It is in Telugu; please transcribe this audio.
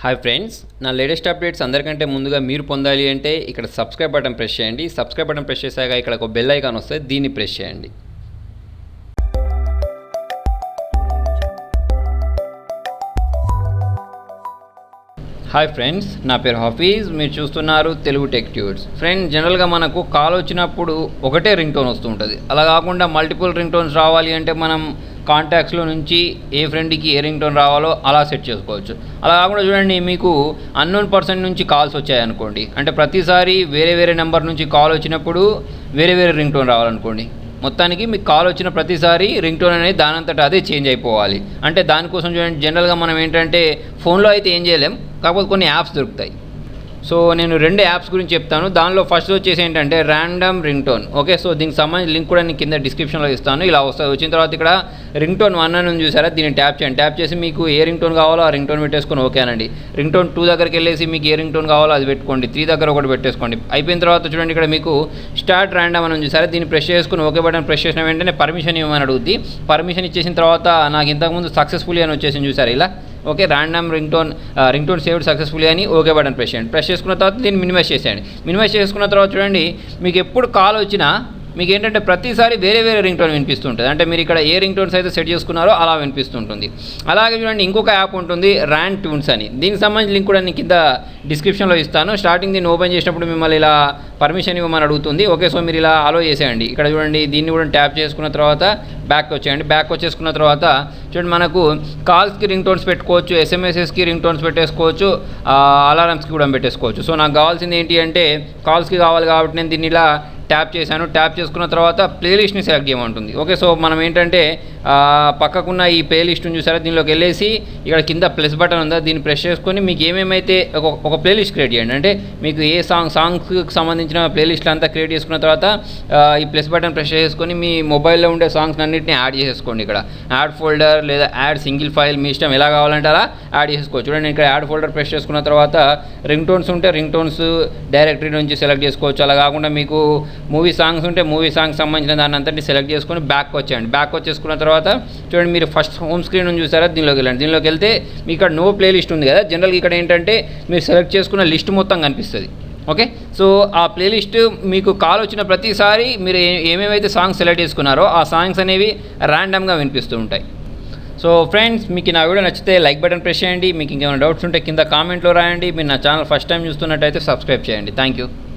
హాయ్ ఫ్రెండ్స్, నా లేటెస్ట్ అప్డేట్స్ అందరికంటే ముందుగా మీరు పొందాలి అంటే ఇక్కడ సబ్స్క్రైబ్ బటన్ ప్రెస్ చేయండి. సబ్స్క్రైబ్ బటన్ ప్రెస్ చేశాక ఇక్కడ ఒక బెల్ ఐకాన్ వస్తుంది, దీన్ని ప్రెస్ చేయండి. హాయ్ ఫ్రెండ్స్, నా పేరు హఫీజ్. మీరు చూస్తున్నారు తెలుగు టెక్ ట్యూట్స్. ఫ్రెండ్స్, జనరల్గా మనకు కాల్ వచ్చినప్పుడు ఒకటే రింగ్ టోన్ వస్తూ ఉంటుంది. అలా కాకుండా మల్టిపుల్ రింగ్ టోన్స్ రావాలి అంటే మనం కాంటాక్ట్స్లో నుంచి ఏ ఫ్రెండ్కి ఏ రింగ్ టోన్ రావాలో అలా సెట్ చేసుకోవచ్చు. అలా కాకుండా చూడండి, మీకు అన్నోన్ పర్సన్ నుంచి కాల్స్ వచ్చాయనుకోండి, అంటే ప్రతిసారి వేరే వేరే నెంబర్ నుంచి కాల్ వచ్చినప్పుడు వేరే వేరే రింగ్ టోన్ రావాలనుకోండి, మొత్తానికి మీకు కాల్ వచ్చిన ప్రతిసారి రింగ్ టోన్ అనేది దానంతటా అదే చేంజ్ అయిపోవాలి. అంటే దానికోసం చూడండి, జనరల్గా మనం ఏంటంటే ఫోన్లో అయితే ఏం చేయలేం, కాకపోతే కొన్ని యాప్స్ దొరుకుతాయి. సో నేను 2 యాప్స్ గురించి చెప్తాను. దానిలో ఫస్ట్ వచ్చేసి ఏంటంటే random ring tone. Okay, so దీనికి సంబంధించిన లింక్ కూడా నేను కింద డిస్క్రిప్షన్లో ఇస్తాను. ఇలా వస్తుంది. వచ్చిన తర్వాత ఇక్కడ రింగ్ టోన్ 1 అని చూసారా, దీన్ని ట్యాప్ చేయండి. ట్యాప్ చేసి మీకు ఏ రింగ్ టోన్ కావాలో ఆ రింగ్ టోన్ పెట్టేసుకొని ఓకే అనండి. రింగ్ టోన్ 2 దగ్గరికి వెళ్ళేసి మీకు ఏ రింగ్ టోన్ కావాలో అది పెట్టుకోండి. 3 దగ్గర ఒకటి పెట్టేసుకోండి. అయిపోయిన తర్వాత చూడండి, ఇక్కడ మీకు స్టార్ట్ ర్యాండమ్ అని చూసారా, దీన్ని ప్రెస్ చేసుకుని ఓకే బటన్ ప్రెస్ చేసిన వెంటనే పర్మిషన్ ఇవ్వమని అడుగుద్ది. పర్మిషన్ ఇచ్చేసిన తర్వాత నాకు ఇంతకుముందు సక్సెస్ఫుల్లీ అని వచ్చేసింది చూసారా, ఇలా okay random ring tone saved successfully అని ఓకే బటన్ ప్రెస్ చేయండి. ప్రెస్ చేసుకున్న తర్వాత దీన్ని మినిమైజ్ చేసేయండి. మినిమైజ్ చేసుకున్న తర్వాత చూడండి, మీకు ఎప్పుడు కాల్ వచ్చినా మీకు ఏంటంటే ప్రతిసారి వేరే వేరే రింగ్ టోన్ వినిపిస్తుంటుంది. అంటే మీరు ఇక్కడ ఏ రింగ్ టోన్స్ అయితే సెట్ చేసుకున్నారో అలా వినిపిస్తుంటుంది. అలాగే చూడండి, ఇంకొక యాప్ ఉంటుంది ర్యాన్ ట్యూన్స్ అని. దీనికి సంబంధించిన లింక్ కూడా నేను కింద డిస్క్రిప్షన్లో ఇస్తాను. స్టార్టింగ్ దీన్ని ఓపెన్ చేసినప్పుడు మిమ్మల్ని ఇలా పర్మిషన్ ఇవ్వమని అడుగుతుంది. ఓకే, సో మీరు ఇలా అలో చేసేయండి. ఇక్కడ చూడండి, దీన్ని కూడా ట్యాప్ చేసుకున్న తర్వాత బ్యాక్ వచ్చేయండి. బ్యాక్ వచ్చేసుకున్న తర్వాత చూడండి, మనకు కాల్స్కి రింగ్ టోన్స్ పెట్టుకోవచ్చు, ఎస్ఎంఎస్ఎస్కి రింగ్ టోన్స్ పెట్టేసుకోవచ్చు, అలారమ్స్కి కూడా పెట్టేసుకోవచ్చు. సో నాకు కావాల్సింది ఏంటి అంటే కాల్స్కి కావాలి కాబట్టి నేను దీన్ని ఇలా ట్యాప్ చేశాను. ట్యాప్ చేసుకున్న తర్వాత ప్లేలిస్ట్ని సెలెక్ట్ చేయమంటుంది. ఓకే, సో మనం ఏంటంటే పక్కకున్న ఈ ప్లేలిస్ట్ని చూసారా, దీనిలోకి వెళ్ళేసి ఇక్కడ కింద ప్లస్ బటన్ ఉందా, దీన్ని ప్రెస్ చేసుకొని మీకు ఏమేమైతే ఒక ప్లేలిస్ట్ క్రియేట్ చేయండి. అంటే మీకు ఏ సాంగ్స్కి సంబంధించిన ప్లేలిస్ట్లు అంతా క్రియేట్ చేసుకున్న తర్వాత ఈ ప్లస్ బటన్ ప్రెస్ చేసుకొని మీ మొబైల్లో ఉండే సాంగ్స్ అన్నింటినీ యాడ్ చేసేసుకోండి. ఇక్కడ యాడ్ ఫోల్డర్ లేదా యాడ్ సింగిల్ ఫైల్ మీ ఇష్టం, ఎలా కావాలంటే అలా యాడ్ చేసుకోవచ్చు. చూడండి, ఇక్కడ యాడ్ ఫోల్డర్ ప్రెస్ చేసుకున్న తర్వాత రింగ్ టోన్స్ ఉంటే రింగ్ టోన్స్ డైరెక్టరీ నుంచి సెలెక్ట్ చేసుకోవచ్చు. అలా కాకుండా మీకు మూవీ సాంగ్స్ ఉంటే మూవీ సాంగ్స్ సంబంధించిన దాన్ని అంతటి సెలెక్ట్ చేసుకొని బ్యాక్ వచ్చేయండి. బ్యాక్ వచ్చేసుకున్న తర్వాత చూడండి, మీరు ఫస్ట్ హోమ్ స్క్రీన్ నుంచి చూసారా, దీనిలోకి వెళ్ళండి. దీనిలోకి వెళ్తే మీకు ఇక్కడ నో ప్లే లిస్ట్ ఉంది కదా, జనరల్గా ఇక్కడ ఏంటంటే మీరు సెలెక్ట్ చేసుకున్న లిస్ట్ మొత్తం కనిపిస్తుంది. ఓకే, సో ఆ ప్లేలిస్ట్ మీకు కాల్ వచ్చిన ప్రతిసారి మీరు ఏమేమైతే సాంగ్స్ సెలెక్ట్ చేసుకున్నారో ఆ సాంగ్స్ అనేవి ర్యాండమ్గా వినిపిస్తూ ఉంటాయి. సో ఫ్రెండ్స్, మీకు నా వీడియో నచ్చితే లైక్ బటన్ ప్రెస్ చేయండి. మీకు ఇంకేమైనా డౌట్స్ ఉంటే కింద కామెంట్లో రాయండి. మీరు నా ఛానల్ ఫస్ట్ టైం చూస్తున్నట్టయితే సబ్స్క్రైబ్ చేయండి. Thank you.